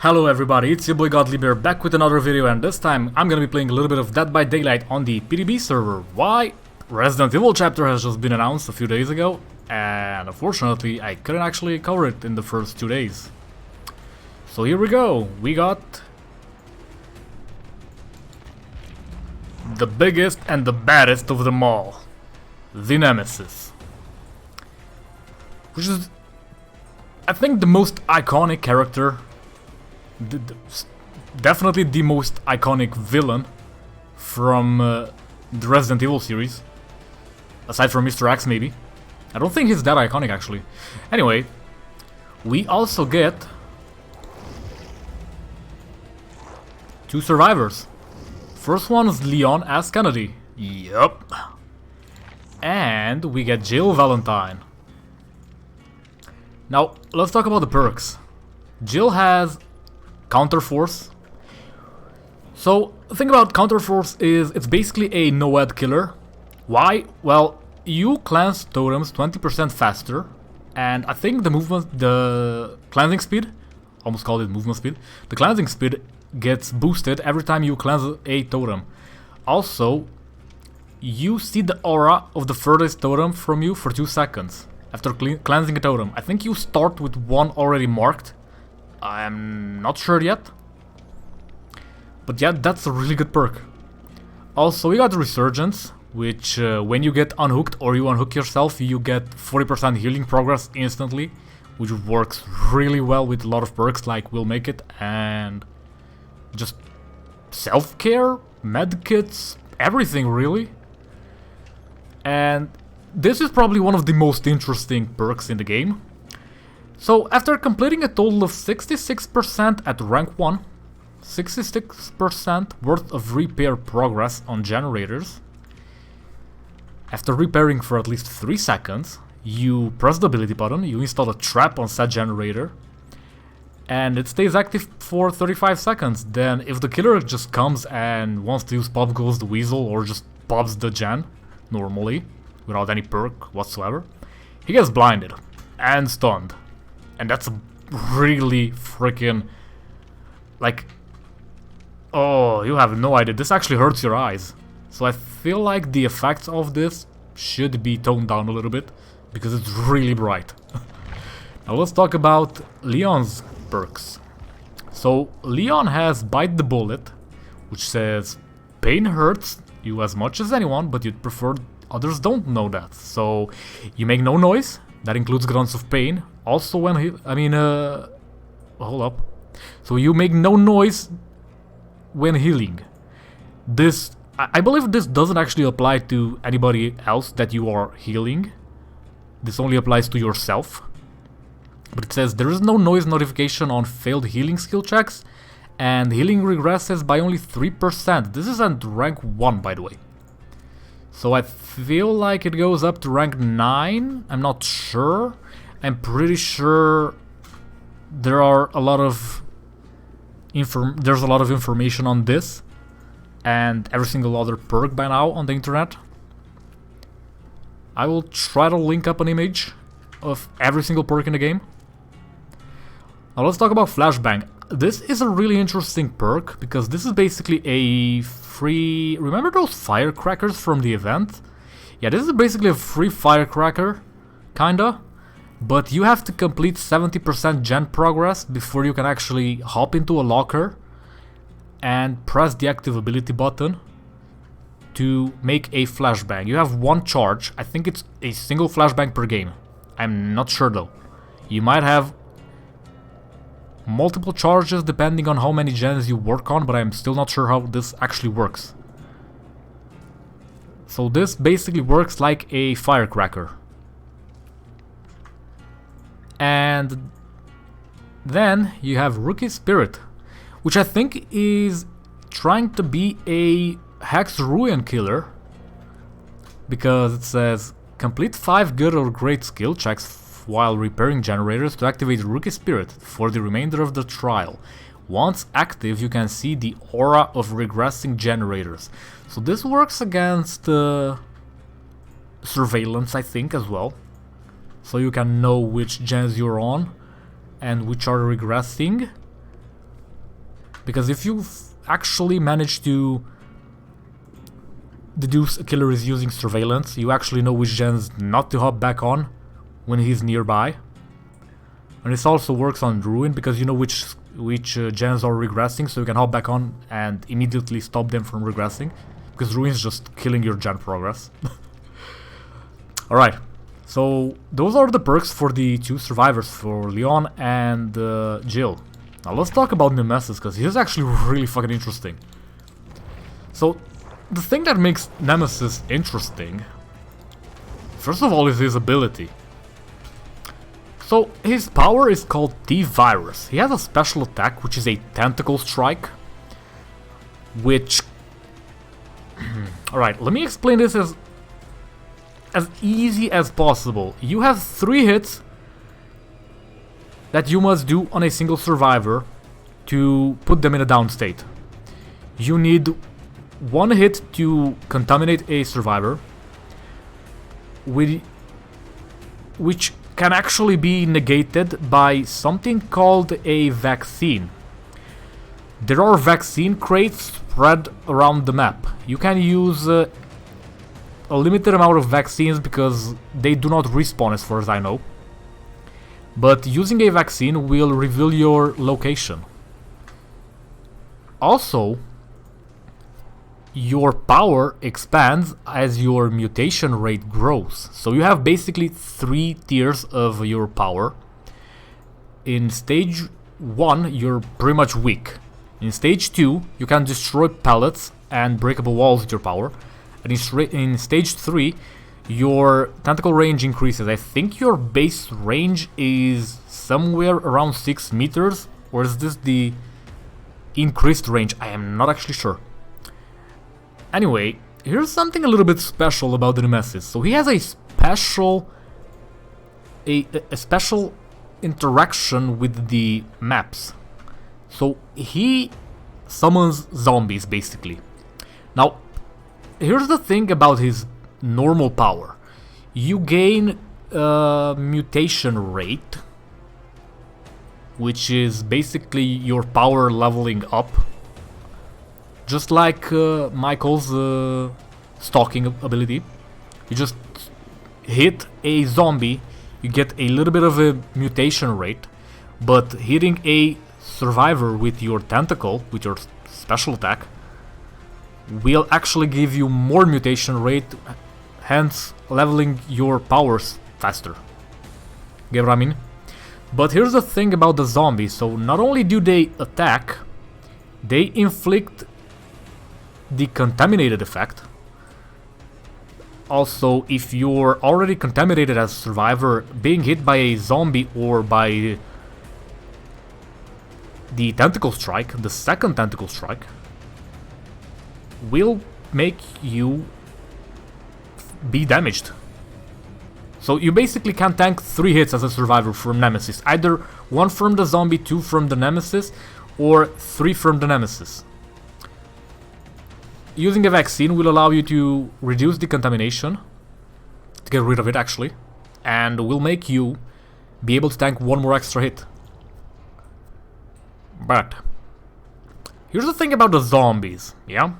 Hello everybody, it's your boy Godlybear back with another video, and this time I'm gonna be playing a little bit of Dead by Daylight on the PDB server. Why? Resident Evil chapter has just been announced a few days ago, and unfortunately I couldn't actually cover it in the first 2 days. So here we go, we got the biggest and the baddest of them all, the Nemesis. Which is, I think, the most iconic character. Definitely the most iconic villain from the Resident Evil series, aside from Mr. X maybe. I don't think he's that iconic actually. Anyway, we also get 2 survivors. First one is Leon as Kennedy. Yup. And we get Jill Valentine. Now, let's talk about the perks. Jill has Counterforce. So, the thing about Counterforce is it's basically a no-ad killer. Why? Well, you cleanse totems 20% faster, and I think the cleansing speed, almost called it movement speed, the cleansing speed gets boosted every time you cleanse a totem. Also, you see the aura of the furthest totem from you for 2 seconds after cleansing a totem. I think you start with one already marked. I'm not sure yet, but yeah, that's a really good perk. Also, we got the Resurgence, which when you get unhooked or you unhook yourself, you get 40% healing progress instantly, which works really well with a lot of perks like Will Make It and just self-care, medkits, everything really. And this is probably one of the most interesting perks in the game. So, after completing a total of 66% at rank 1, 66% worth of repair progress on generators, after repairing for at least 3 seconds, you press the ability button, you install a trap on said generator, and it stays active for 35 seconds. Then, if the killer just comes and wants to use Pop Goes the Weasel or just pops the gen, normally, without any perk whatsoever, he gets blinded and stunned. And that's really freaking, like, oh, you have no idea, this actually hurts your eyes. So I feel like the effects of this should be toned down a little bit, because it's really bright. Now let's talk about Leon's perks. So Leon has Bite the Bullet, which says pain hurts you as much as anyone, but you'd prefer others don't know that. So you make no noise, that includes grunts of pain. Also when hold up. So you make no noise when healing. This, I believe this doesn't actually apply to anybody else that you are healing. This only applies to yourself. But it says there is no noise notification on failed healing skill checks, and healing regresses by only 3%. This is at rank 1, by the way. So I feel like it goes up to rank 9. I'm not sure. I'm pretty sure there are a lot of there's a lot of information on this and every single other perk by now on the internet. I will try to link up an image of every single perk in the game. Now let's talk about Flashbang. This is a really interesting perk because this is basically a free... Remember those firecrackers from the event? Yeah, this is basically a free firecracker, kinda. But you have to complete 70% gen progress before you can actually hop into a locker and press the active ability button to make a flashbang. You have 1 charge. I think it's a single flashbang per game. I'm not sure though. You might have multiple charges depending on how many gens you work on, but I'm still not sure how this actually works. So this basically works like a firecracker. And then you have Rookie Spirit, which I think is trying to be a Hex Ruin killer, because it says complete 5 good or great skill checks while repairing generators to activate Rookie Spirit for the remainder of the trial. Once active, you can see the aura of regressing generators. So this works against surveillance, I think, as well. So you can know which gens you're on and which are regressing. Because if you actually manage to deduce a killer is using surveillance, you actually know which gens not to hop back on when he's nearby. And this also works on Ruin, because you know which gens are regressing, so you can hop back on and immediately stop them from regressing, because Ruin's just killing your gen progress. Alright, so those are the perks for the 2 survivors, for Leon and Jill. Now let's talk about Nemesis, because he's actually really fucking interesting. So, the thing that makes Nemesis interesting, first of all, is his ability. So, his power is called T-Virus. He has a special attack, which is a Tentacle Strike, which... Alright, let me explain this as easy as possible. You have 3 hits that you must do on a single survivor to put them in a down state. You need 1 hit to contaminate a survivor, which can actually be negated by something called a vaccine. There are vaccine crates spread around the map. You can use a limited amount of vaccines because they do not respawn as far as I know. But using a vaccine will reveal your location. Also, your power expands as your mutation rate grows. So you have basically 3 tiers of your power. In stage 1, you're pretty much weak. In stage 2, you can destroy pallets and breakable walls with your power. And in stage 3, your tentacle range increases. I think your base range is somewhere around 6 meters. Or is this the increased range? I am not actually sure. Anyway, here's something a little bit special about the Nemesis. So he has a special interaction with the maps. So he summons zombies basically. Now, here's the thing about his normal power. You gain mutation rate, which is basically your power leveling up. Just like Michael's stalking ability. You just hit a zombie, you get a little bit of a mutation rate, but hitting a survivor with your tentacle, with your special attack, will actually give you more mutation rate, hence leveling your powers faster. Get what I mean? But here's the thing about the zombies. So not only do they attack, they inflict the contaminated effect. Also, if you're already contaminated as a survivor, being hit by a zombie or by the tentacle strike, the second tentacle strike, will make you be damaged. So you basically can tank 3 hits as a survivor from Nemesis. Either 1 from the zombie, 2 from the Nemesis, or 3 from the Nemesis. Using a vaccine will allow you to reduce the contamination, to get rid of it actually, and will make you be able to tank 1 more extra hit. But here's the thing about the zombies, yeah?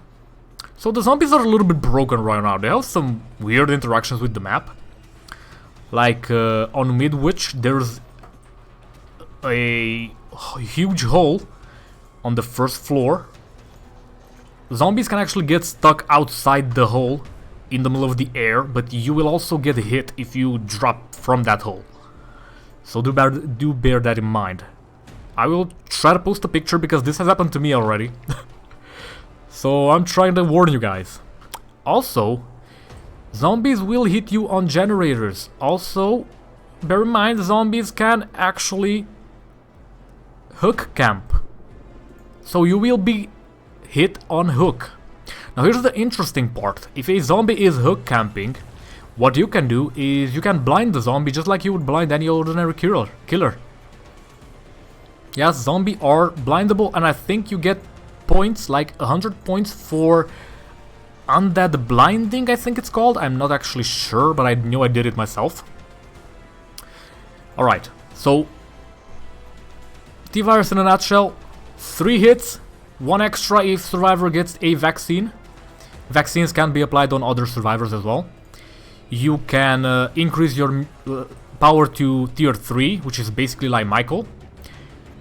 So the zombies are a little bit broken right now. They have some weird interactions with the map. Like on Midwich, there's a huge hole on the first floor. Zombies can actually get stuck outside the hole in the middle of the air, but you will also get hit if you drop from that hole. So do bear that in mind. I will try to post a picture because this has happened to me already. So I'm trying to warn you guys. Also, zombies will hit you on generators. Also, bear in mind, zombies can actually hook camp. So you will be hit on hook. Now here's the interesting part. If a zombie is hook camping, what you can do is you can blind the zombie just like you would blind any ordinary killer. Yes, zombies are blindable, and I think you get points, like 100 points for undead blinding, I think it's called. I'm not actually sure, but I knew I did it myself. Alright, so T-Virus in a nutshell, 3 hits, one extra if survivor gets a vaccine. Vaccines can be applied on other survivors as well. You can increase your power to tier 3, which is basically like Michael.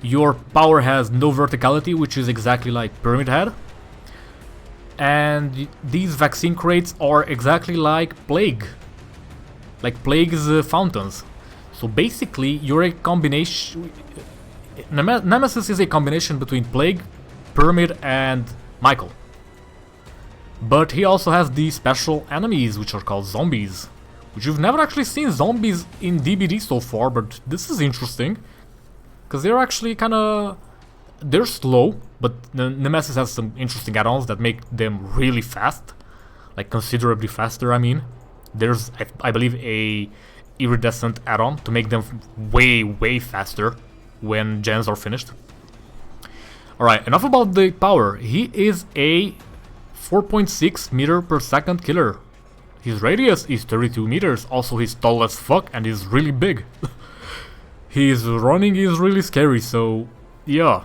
Your power has no verticality, which is exactly like Pyramid Head. And these vaccine crates are exactly like Plague. Like Plague's fountains. So basically, you're a combination... Nemesis is a combination between Plague, Pyramid, and Michael. But he also has these special enemies, which are called zombies. Which you've never actually seen zombies in DBD so far, but this is interesting. Because they're actually kinda... They're slow, but Nemesis has some interesting add-ons that make them really fast. Like considerably faster, I mean. There's, I believe, a iridescent add-on to make them way faster when gens are finished. Alright, enough about the power. He is a 4.6 meter per second killer. His radius is 32 meters, also he's tall as fuck and he's really big. His running is really scary, so yeah.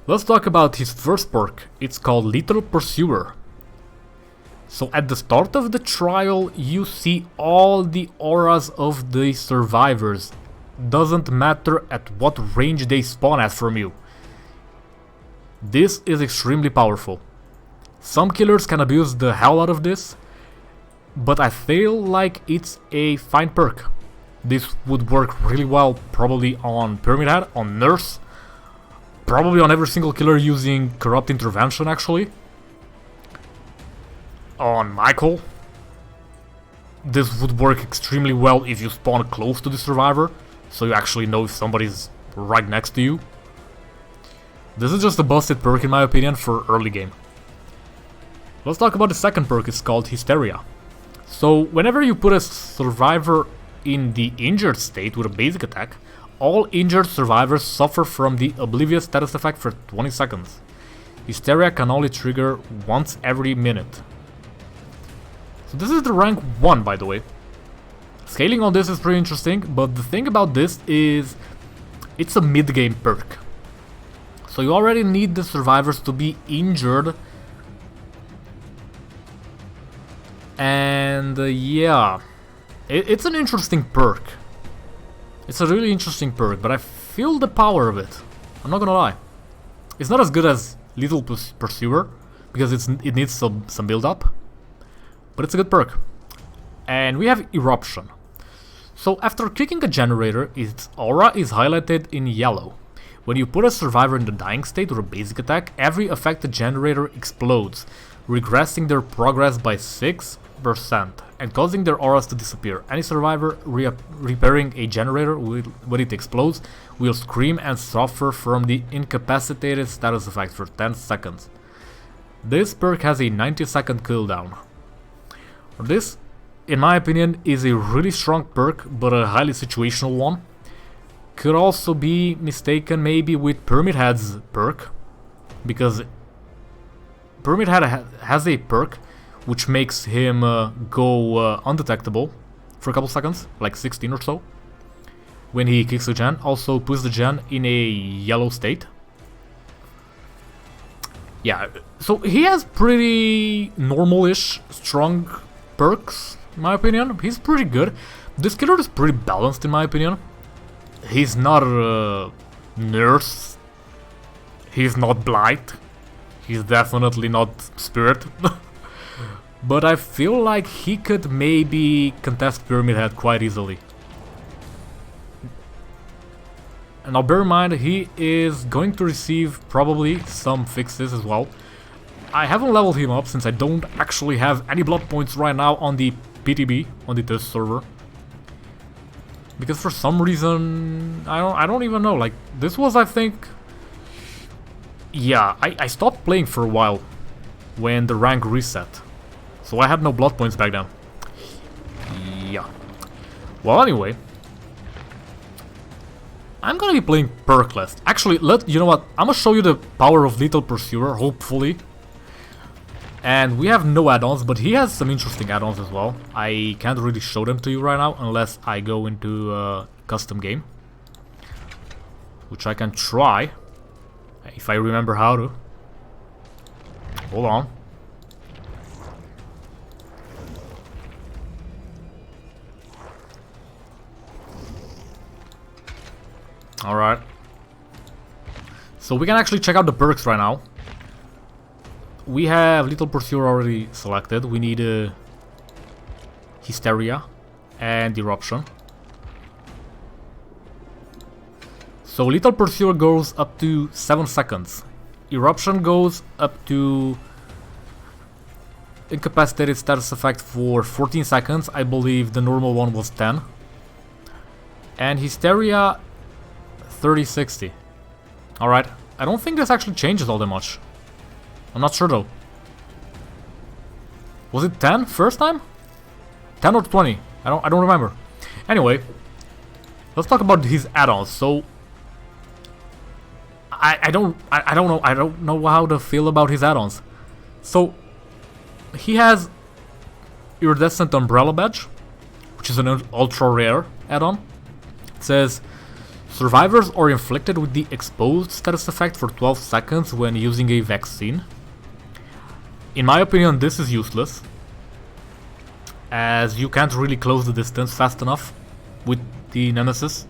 Let's talk about his first perk. It's called Lethal Pursuer. So at the start of the trial, you see all the auras of the survivors. Doesn't matter at what range they spawn at from you. This is extremely powerful. Some killers can abuse the hell out of this, but I feel like it's a fine perk. This would work really well probably on Pyramid Head, on Nurse, probably on every single killer using Corrupt Intervention actually. On Michael. This would work extremely well if you spawn close to the survivor, so you actually know if somebody's right next to you. This is just a busted perk in my opinion for early game. Let's talk about the second perk, it's called Hysteria. So whenever you put a survivor in the injured state with a basic attack, all injured survivors suffer from the Oblivious status effect for 20 seconds. Hysteria can only trigger once every minute. So this is the rank 1 by the way. Scaling on this is pretty interesting, but the thing about this is it's a mid-game perk. So you already need the survivors to be injured. And yeah, it's an interesting perk. It's a really interesting perk, but I feel the power of it. I'm not gonna lie. It's not as good as Lethal Pursuer, because it needs some build-up. But it's a good perk. And we have Eruption. So after kicking a generator, its aura is highlighted in yellow. When you put a survivor in the dying state with a basic attack, every affected generator explodes, regressing their progress by 6% and causing their auras to disappear. Any survivor repairing a generator when it explodes will scream and suffer from the incapacitated status effect for 10 seconds. This perk has a 90-second cooldown. This, in my opinion, is a really strong perk, but a highly situational one. Could also be mistaken maybe with Pyramid Head's perk, because Pyramid Head has a perk which makes him go undetectable for a couple seconds, like 16 or so, when he kicks a gen. Also puts the gen in a yellow state. Yeah, so he has pretty normal-ish strong perks, in my opinion. He's pretty good. This killer is pretty balanced, in my opinion. He's not a Nurse. He's not Blight. He's definitely not Spirit. But I feel like he could maybe contest Pyramid Head quite easily. And now bear in mind, he is going to receive probably some fixes as well. I haven't leveled him up since I don't actually have any blood points right now on the PTB, on the test server. Because for some reason, I don't even know, like, this was, I think... Yeah, I stopped playing for a while when the rank reset. So I had no blood points back then. Yeah. Well, anyway. I'm gonna be playing perkless. Actually, you know what? I'm gonna show you the power of Lethal Pursuer, hopefully. And we have no add-ons, but he has some interesting add-ons as well. I can't really show them to you right now unless I go into a custom game, which I can try. If I remember how to. Hold on. Alright. So we can actually check out the perks right now. We have Lethal Pursuer already selected. We need Hysteria and Eruption. So Lethal Pursuer goes up to 7 seconds. Eruption goes up to Incapacitated status effect for 14 seconds. I believe the normal one was 10. And Hysteria 30-60. Alright. I don't think this actually changes all that much. I'm not sure though. Was it 10 first time? 10 or 20? I don't remember. Anyway, let's talk about his add-ons. So I don't know how to feel about his add-ons. So he has Iridescent Umbrella Badge, which is an ultra rare add-on. It says survivors are inflicted with the exposed status effect for 12 seconds when using a vaccine. In my opinion, this is useless, as you can't really close the distance fast enough with the Nemesis.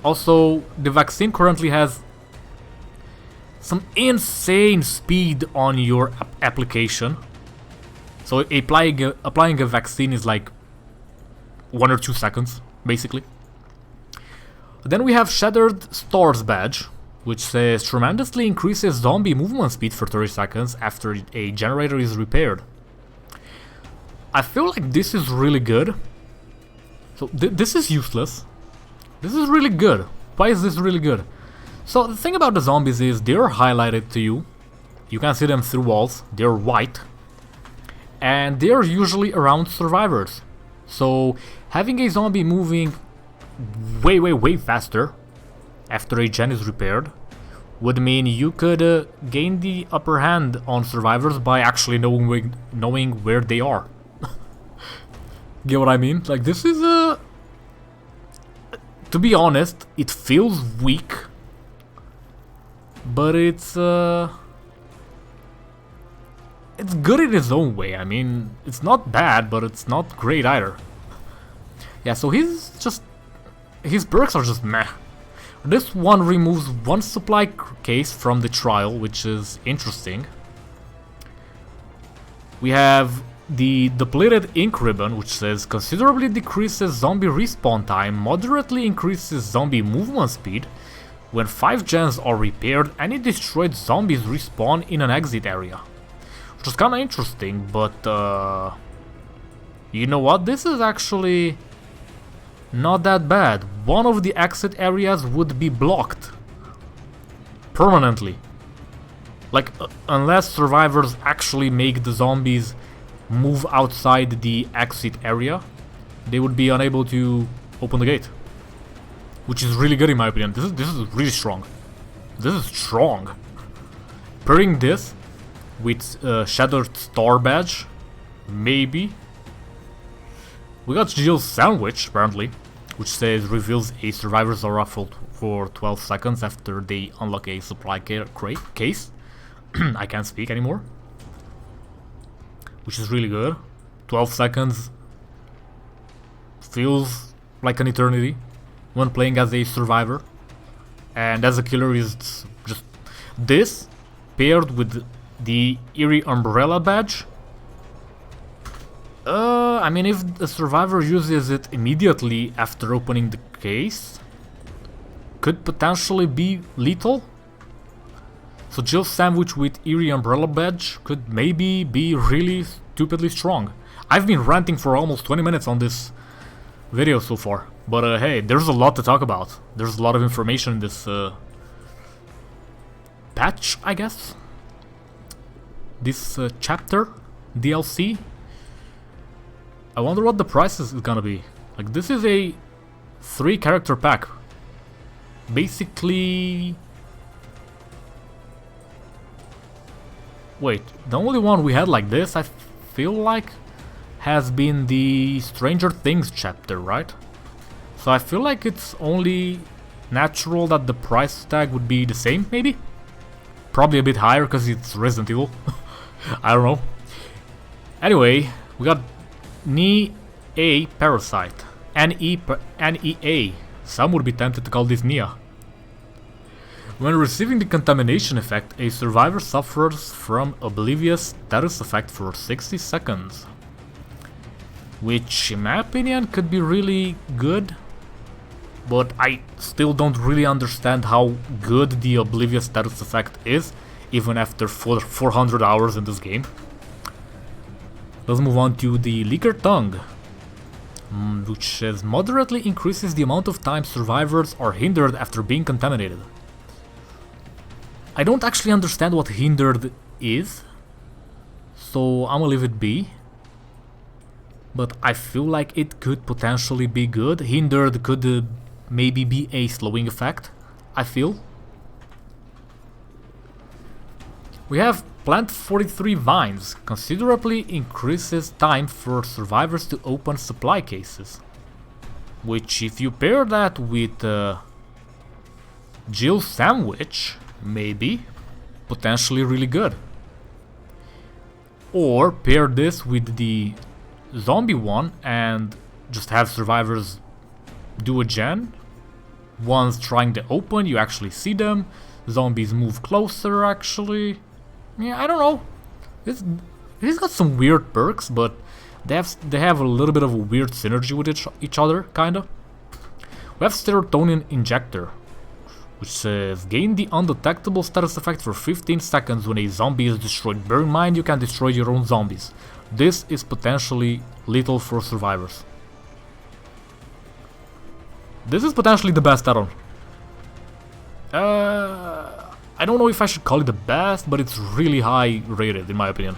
Also, the vaccine currently has some insane speed on your application. So applying a vaccine is like 1 or 2 seconds, basically. Then we have Shattered Stars Badge, which says tremendously increases zombie movement speed for 30 seconds after a generator is repaired. I feel like this is really good. So this is useless. This is really good. Why is this really good? So the thing about the zombies is they're highlighted to you. You can see them through walls. They're white. And they're usually around survivors. So having a zombie moving way faster after a gen is repaired would mean you could gain the upper hand on survivors by actually knowing where they are. Get what I mean? Like, this is to be honest, it feels weak, but it's good in its own way. I mean, it's not bad, but it's not great either. Yeah, so his perks are just meh. This one removes one supply case from the trial, which is interesting. We have the depleted ink ribbon, which says considerably decreases zombie respawn time, moderately increases zombie movement speed. When 5 gens are repaired, any destroyed zombies respawn in an exit area. Which is kinda interesting, but you know what? This is actually not that bad. One of the exit areas would be blocked permanently. Like, unless survivors actually make the zombies move outside the exit area, they would be unable to open the gate. Which is really good in my opinion. This is really strong. This is strong. Pairing this with Shattered Star Badge, maybe. We got Jill's Sandwich, apparently, which says reveals a survivor's aura for 12 seconds after they unlock a supply case. I can't speak anymore. Which is really good. 12 seconds feels like an eternity when playing as a survivor. And as a killer is just this paired with the Eerie Umbrella Badge. I mean, if the survivor uses it immediately after opening the case, could potentially be lethal. So Jill's Sandwich with Eerie Umbrella Badge could maybe be really stupidly strong. I've been ranting for almost 20 minutes on this video so far, but hey, there's a lot to talk about. There's a lot of information in this patch, I guess. This chapter, DLC. I wonder what the price is gonna be. Like, this is a 3 character pack. Basically... Wait, the only one we had like this, I feel like, has been the Stranger Things chapter, right? So I feel like it's only natural that the price tag would be the same, maybe? Probably a bit higher because it's Resident Evil. I don't know. Anyway, we got NEA Parasite. NEA. Some would be tempted to call this Nia. When receiving the contamination effect, a survivor suffers from oblivious status effect for 60 seconds. Which, in my opinion, could be really good. But I still don't really understand how good the oblivious status effect is, even after 400 hours in this game. Let's move on to the Leaker Tongue, which says moderately increases the amount of time survivors are hindered after being contaminated. I don't actually understand what hindered is, so I'm gonna leave it be. But I feel like it could potentially be good. Hindered could maybe be a slowing effect, I feel. We have Plant 43 Vines. Considerably increases time for survivors to open supply cases. Which, if you pair that with Jill Sandwich, maybe potentially really good. Or pair this with the zombie one and just have survivors do a gen. Once trying to open, you actually see them. Zombies move closer, actually. Yeah, I don't know. He's got some weird perks, but they have a little bit of a weird synergy with each other, kinda. We have Serotonin Injector, which says gain the undetectable status effect for 15 seconds when a zombie is destroyed. Bear in mind you can destroy your own zombies. This is potentially lethal for survivors. This is potentially the best add-on. I don't know if I should call it the best, but it's really high rated in my opinion.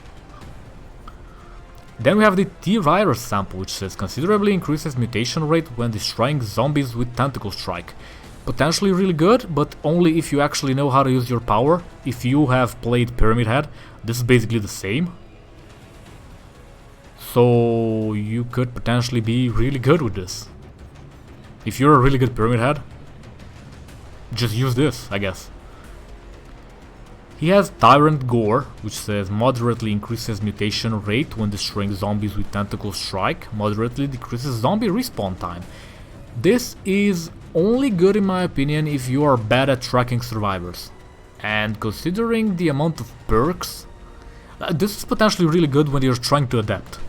Then we have the T-Virus sample, which says considerably increases mutation rate when destroying zombies with Tentacle Strike. Potentially really good, but only if you actually know how to use your power. If you have played Pyramid Head, this is basically the same. So you could potentially be really good with this. If you're a really good Pyramid Head, just use this, I guess. He has Tyrant Gore, which says moderately increases mutation rate when destroying zombies with Tentacle Strike, moderately decreases zombie respawn time. This is only good in my opinion if you are bad at tracking survivors. And considering the amount of perks, this is potentially really good when you're trying to adapt.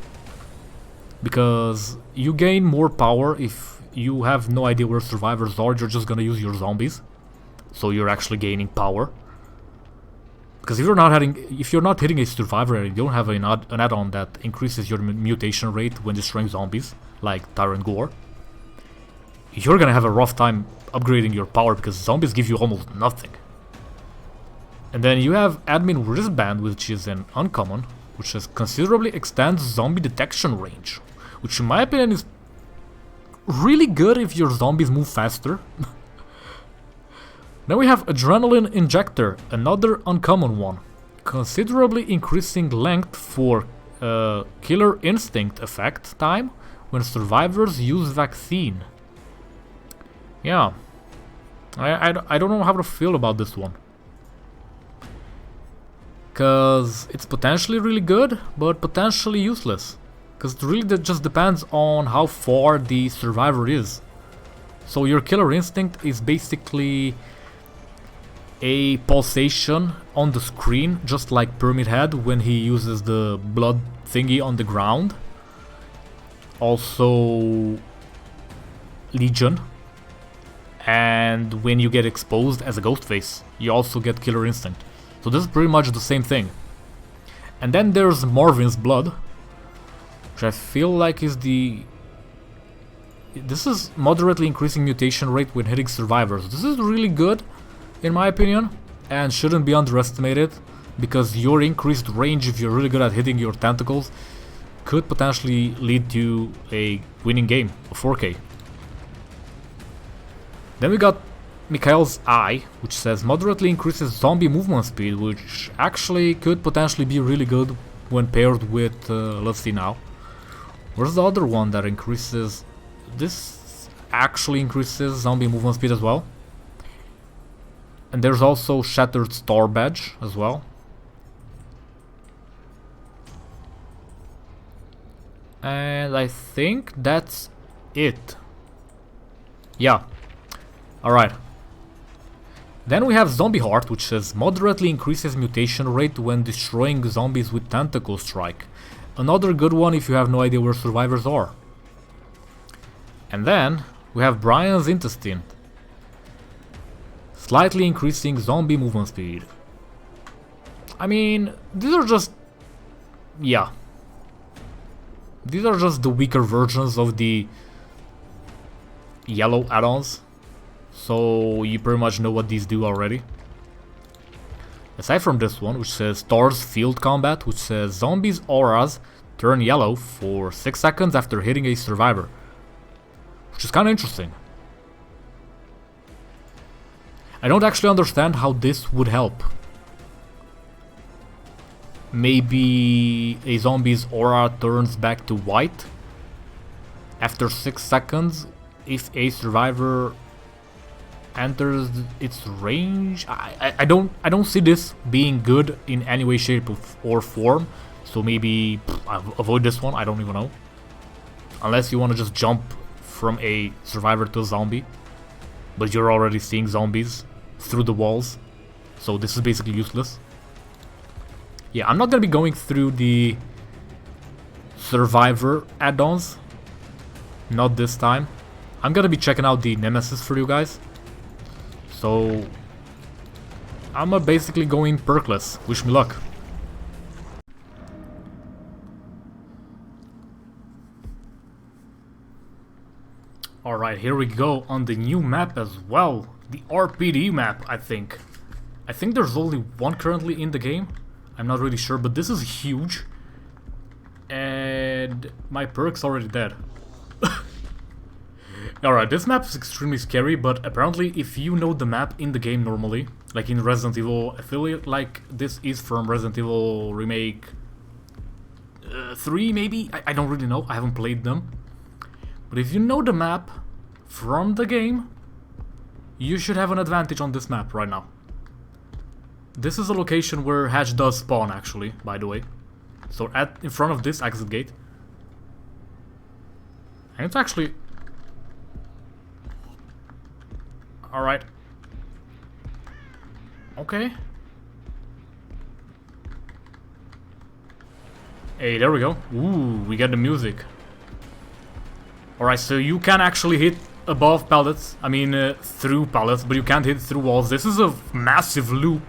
Because you gain more power if you have no idea where survivors are, you're just gonna use your zombies. So you're actually gaining power. Because if you're not hitting a survivor and you don't have an add-on that increases your mutation rate when destroying zombies, like Tyrant Gore, you're gonna have a rough time upgrading your power because zombies give you almost nothing. And then you have Admin Wristband, which is an uncommon, which says considerably extends zombie detection range, which in my opinion is really good if your zombies move faster. Then we have Adrenaline Injector, another uncommon one, considerably increasing length for Killer Instinct effect time when survivors use vaccine. Yeah, I don't know how to feel about this one. Cause it's potentially really good, but potentially useless. Cause it really just depends on how far the survivor is. So your Killer Instinct is basically a pulsation on the screen, just like Pyramid Head when he uses the blood thingy on the ground. Also Legion. And when you get exposed as a ghost face, you also get Killer Instinct. So this is pretty much the same thing. And then there's Marvin's Blood, which I feel like is the... This is moderately increasing mutation rate when hitting survivors. This is really good, in my opinion, and shouldn't be underestimated, because your increased range, if you're really good at hitting your tentacles, could potentially lead to a winning game of 4K. Then we got Mikhail's Eye, which says moderately increases zombie movement speed, which actually could potentially be really good when paired with, let's see now. Where's the other one that increases... This actually increases zombie movement speed as well. And there's also Shattered Star Badge as well. And I think that's it. Yeah. Alright. Then we have Zombie Heart, which says moderately increases mutation rate when destroying zombies with Tentacle Strike. Another good one if you have no idea where survivors are. And then we have Brian's Intestine. Slightly increasing zombie movement speed. I mean, these are just... yeah. These are just the weaker versions of the yellow add-ons. So you pretty much know what these do already. Aside from this one, which says Stars Field Combat, which says zombies' auras turn yellow for 6 seconds after hitting a survivor. Which is kind of interesting. I don't actually understand how this would help. Maybe a zombie's aura turns back to white after 6 seconds if a survivor enters its range. I don't see this being good in any way, shape or form. So maybe avoid this one. I don't even know. Unless you want to just jump from a survivor to a zombie, but you're already seeing zombies through the walls, so this is basically useless. Yeah, I'm not gonna be going through the survivor add-ons. Not this time. I'm gonna be checking out the Nemesis for you guys. So I'm basically going perkless. Wish me luck. Alright, here we go on the new map as well. The RPD map, I think. I think there's only one currently in the game. I'm not really sure, but this is huge. And my perk's already dead. Alright, this map is extremely scary, but apparently if you know the map in the game normally, like in Resident Evil, I feel like this is from Resident Evil Remake 3 maybe? I don't really know, I haven't played them. But if you know the map from the game, you should have an advantage on this map right now. This is a location where Hatch does spawn, actually, by the way. So in front of this exit gate. And it's actually... alright. Okay. Hey, there we go. Ooh, we get the music. Alright, so you can actually hit above pallets. I mean, through pallets, but you can't hit through walls. This is a massive loop.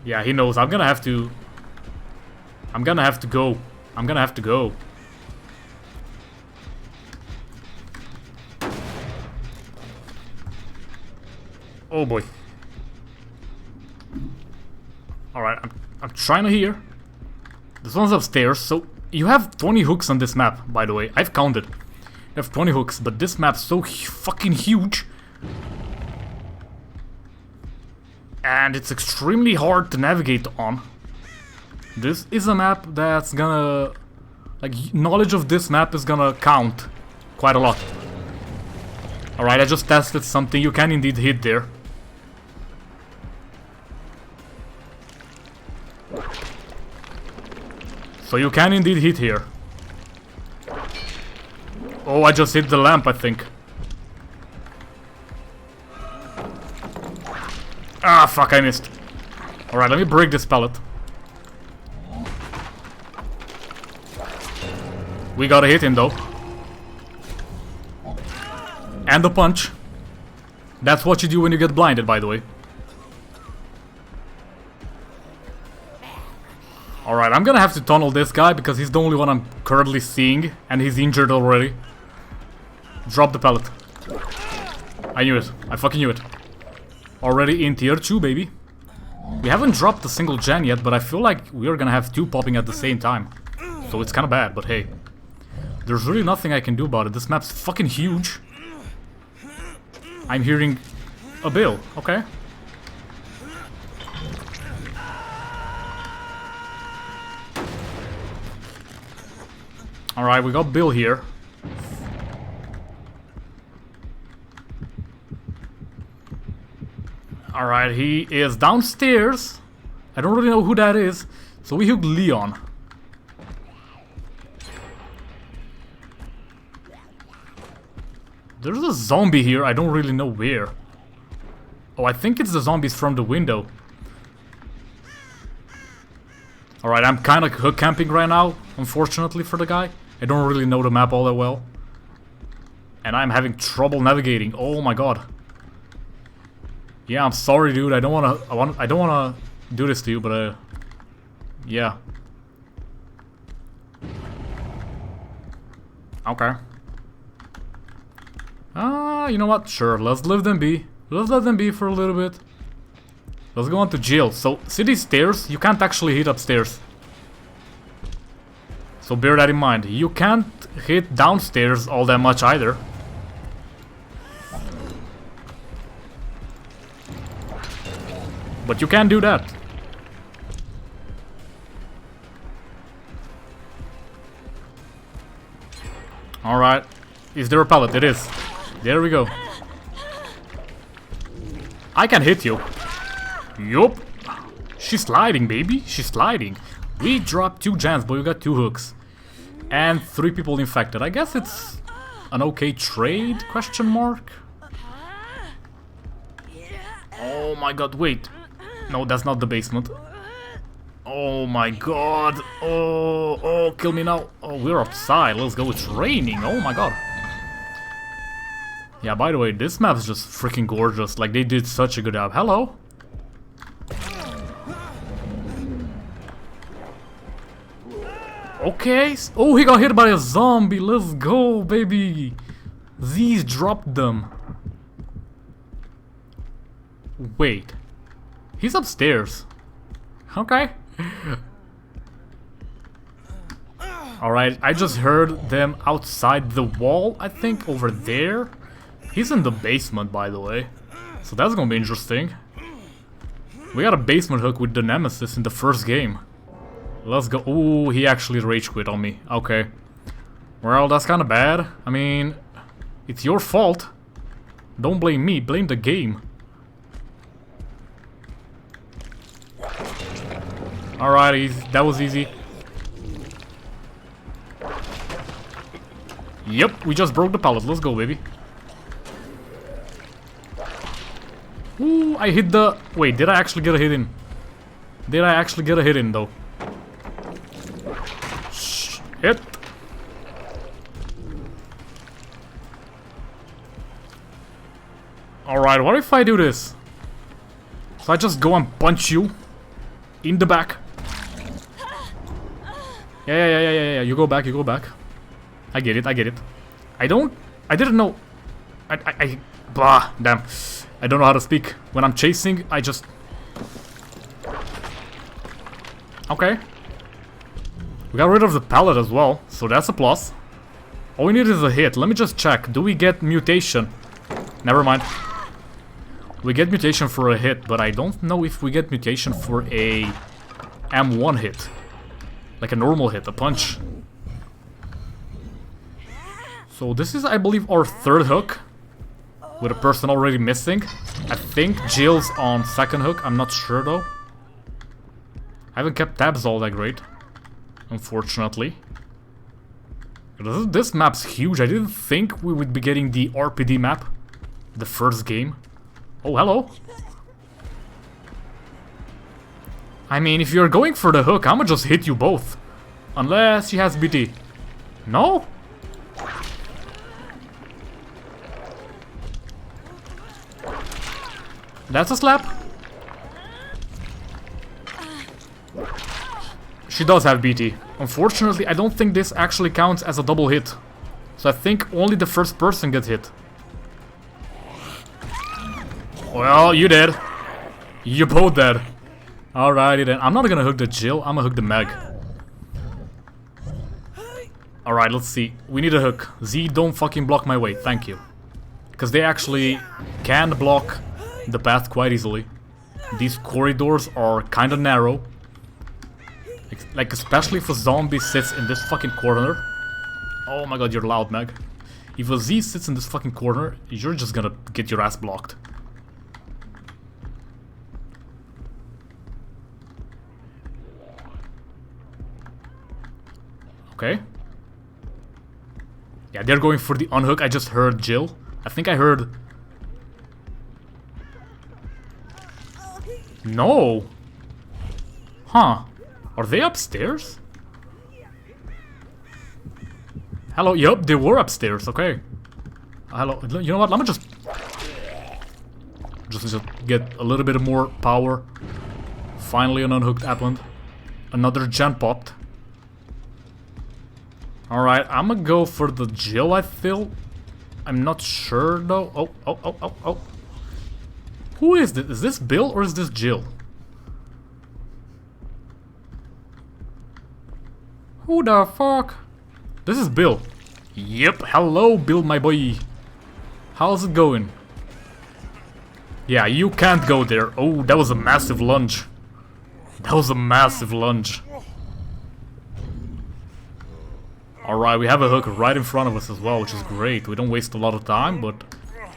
Yeah, he knows. I'm gonna have to go. I'm gonna have to go. Oh boy. Alright, I'm trying to hear. This one's upstairs, so you have 20 hooks on this map, by the way. I've counted. You have 20 hooks, but this map's so fucking huge. And it's extremely hard to navigate on. This is a map that's gonna... like, knowledge of this map is gonna count quite a lot. Alright, I just tested something. You can indeed hit there. So you can indeed hit here. Oh, I just hit the lamp, I think. Ah, fuck, I missed. Alright, let me break this pallet. We gotta hit him, though. And the punch. That's what you do when you get blinded, by the way. Alright, I'm gonna have to tunnel this guy because he's the only one I'm currently seeing. And he's injured already. Drop the pallet. I knew it. I fucking knew it. Already in tier 2, baby. We haven't dropped a single gen yet, but I feel like we're gonna have 2 popping at the same time. So it's kinda bad, but hey. There's really nothing I can do about it. This map's fucking huge. I'm hearing a bill. Okay. Alright, we got Bill here. Alright, he is downstairs. I don't really know who that is. So we hook Leon. There's a zombie here, I don't really know where. Oh, I think it's the zombies from the window. Alright, I'm kinda hook camping right now, unfortunately for the guy. I don't really know the map all that well. And I'm having trouble navigating, oh my god. Yeah, I'm sorry dude, I don't wanna do this to you, but yeah. Okay. You know what? Sure, let's let them be. Let's let them be for a little bit. Let's go on to jail. So, see these stairs? You can't actually hit upstairs. So bear that in mind. You can't hit downstairs all that much either. But you can do that. Alright. Is there a pallet? It is. There we go. I can hit you. Yup. She's sliding, baby. She's sliding. We dropped 2 gens, but we got 2 hooks. And 3 people infected. I guess it's an okay trade? Question mark. Oh my god, wait. No, that's not the basement. Oh my god. Oh, kill me now. Oh, we're outside. Let's go. It's raining. Oh my god. Yeah, by the way, this map is just freaking gorgeous. Like, they did such a good job. Hello. Okay. Oh, he got hit by a zombie. Let's go, baby. These dropped them. Wait. He's upstairs. Okay. Alright, I just heard them outside the wall, I think, over there. He's in the basement, by the way. So that's gonna be interesting. We got a basement hook with the Nemesis in the first game. Let's go. Ooh, he actually rage quit on me. Okay. Well, that's kinda bad. I mean, it's your fault. Don't blame me, blame the game. Alright, that was easy. Yep, we just broke the pallet. Let's go, baby. Ooh, I hit the... Wait, did I actually get a hit in? Did I actually get a hit in, though? Shh, hit. Alright, what if I do this? So I just go and punch you in the back. Yeah. You go back, I get it. I didn't know. Blah, damn. I don't know how to speak. When I'm chasing, I just... Okay. We got rid of the pallet as well, so that's a plus. All we need is a hit. Let me just check. Do we get mutation? Never mind. We get mutation for a hit, but I don't know if we get mutation for a M1 hit. Like a normal hit, a punch. So this is, I believe, our 3rd hook. With a person already missing. I think Jill's on 2nd hook, I'm not sure though. I haven't kept tabs all that great. Unfortunately. This map's huge, I didn't think we would be getting the RPD map. The first game. Oh, hello. I mean, if you're going for the hook, I'ma just hit you both. Unless she has BT. No? That's a slap. She does have BT. Unfortunately, I don't think this actually counts as a double hit. So I think only the first person gets hit. Well, you did. You both dead. Alrighty then. I'm not gonna hook the Jill, I'm gonna hook the Meg. Alright, let's see. We need a hook. Z, don't fucking block my way. Thank you. Because they actually can block the path quite easily. These corridors are kinda narrow. Like especially if a zombie sits in this fucking corner. Oh my god, you're loud, Meg. If a Z sits in this fucking corner, you're just gonna get your ass blocked. Okay. Yeah, they're going for the unhook. I just heard Jill. I think I heard... No! Huh. Are they upstairs? Hello, yup, they were upstairs, okay. Hello, you know what, let me just get a little bit more power. Finally an unhooked happened. Another gen popped. Alright, I'm gonna go for the Jill, I feel. I'm not sure though. Oh. Who is this? Is this Bill or is this Jill? Who the fuck? This is Bill. Yep, hello Bill, my boy. How's it going? Yeah, you can't go there. Oh, that was a massive lunge. That was a massive lunge. Alright, we have a hook right in front of us as well, which is great. We don't waste a lot of time, but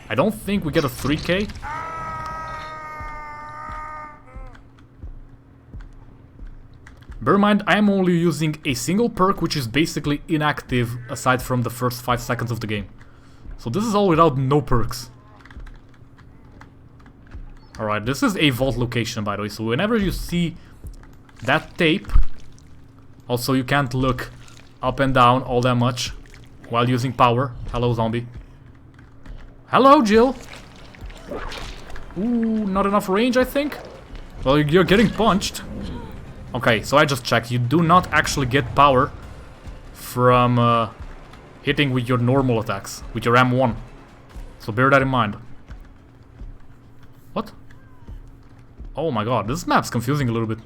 I don't think we get a 3K. Bear in mind, I am only using a single perk, which is basically inactive aside from the first 5 seconds of the game. So this is all without no perks. Alright, this is a vault location, by the way, so whenever you see that tape... Also, you can't look up and down all that much while using power. Hello, zombie. Hello, Jill! Ooh, not enough range, I think? Well, you're getting punched. Okay, so I just checked. You do not actually get power from hitting with your normal attacks, with your M1. So bear that in mind. What? Oh my god, this map's confusing a little bit.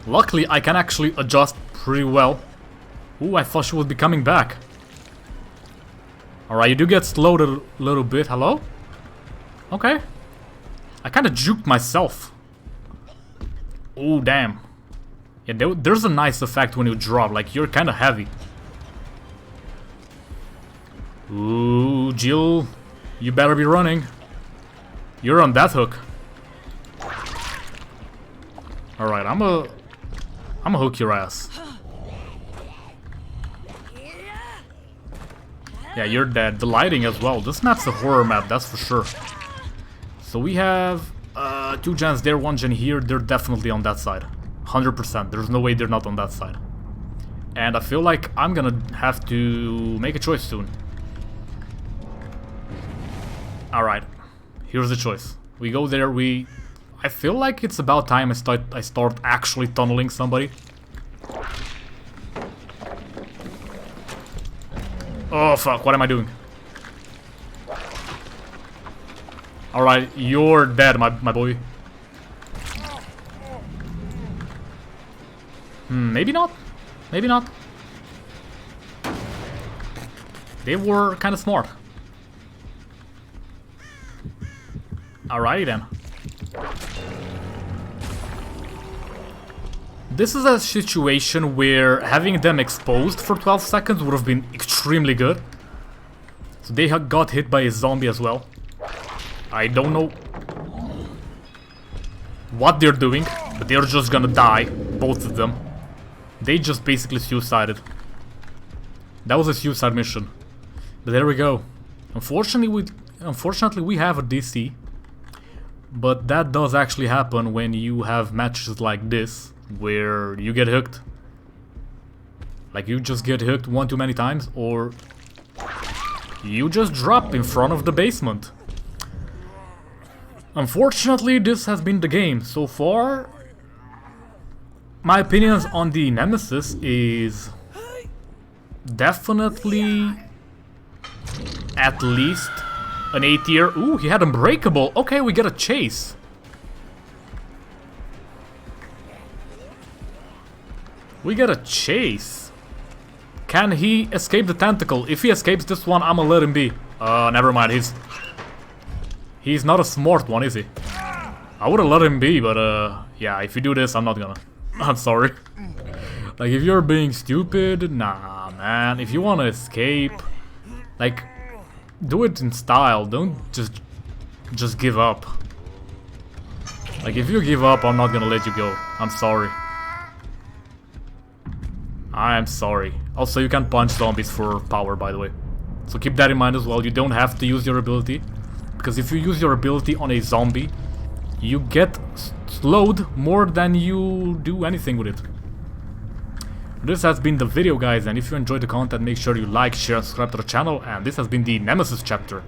Luckily, I can actually adjust pretty well. Ooh, I thought she would be coming back. Alright, you do get slowed a little bit. Hello? Okay. I kind of juked myself. Oh, damn. Yeah, there's a nice effect when you drop, like you're kind of heavy. Ooh, Jill, you better be running. You're on that hook. Alright, I'm a hook your ass. Yeah, you're dead. The lighting as well. This map's a horror map, that's for sure. So we have 2 gens there, 1 gen here. They're definitely on that side. 100%. There's no way they're not on that side. And I feel like I'm gonna have to make a choice soon. Alright. Here's the choice. We go there, I feel like it's about time I start actually tunneling somebody. Oh fuck, what am I doing? Alright, you're dead, my boy. Maybe not. Maybe not. They were kind of smart. Alrighty then. This is a situation where having them exposed for 12 seconds would have been extremely good. So they got hit by a zombie as well. I don't know what they're doing, but they're just gonna die, both of them. They just basically suicided. That was a suicide mission. But there we go. Unfortunately, we have a DC. But that does actually happen when you have matches like this, where you get hooked. Like you just get hooked one too many times, or you just drop in front of the basement. Unfortunately, this has been the game so far. My opinions on the Nemesis is definitely at least an A tier. Ooh, he had Unbreakable. Okay, we get a chase. We get a chase. Can he escape the tentacle? If he escapes this one, I'ma let him be. Never mind. He's not a smart one, is he? I would've let him be, but yeah, if you do this, I'm not gonna. I'm sorry. Like, if you're being stupid, nah, man. If you wanna escape, like, do it in style. Don't just give up. Like, if you give up, I'm not gonna let you go. I'm sorry. I'm sorry. Also, you can punch zombies for power, by the way. So keep that in mind as well. You don't have to use your ability. Because if you use your ability on a zombie, you get slowed more than you do anything with it. This has been the video, guys, and if you enjoyed the content, make sure you like, share, and subscribe to the channel. And this has been the Nemesis chapter.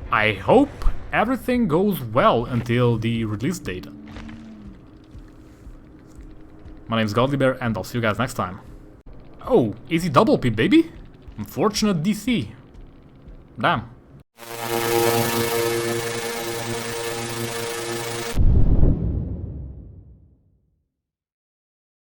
I hope everything goes well until the release date. My name is GodlyBear, and I'll see you guys next time. Oh, easy double P, baby! Unfortunate DC. Damn.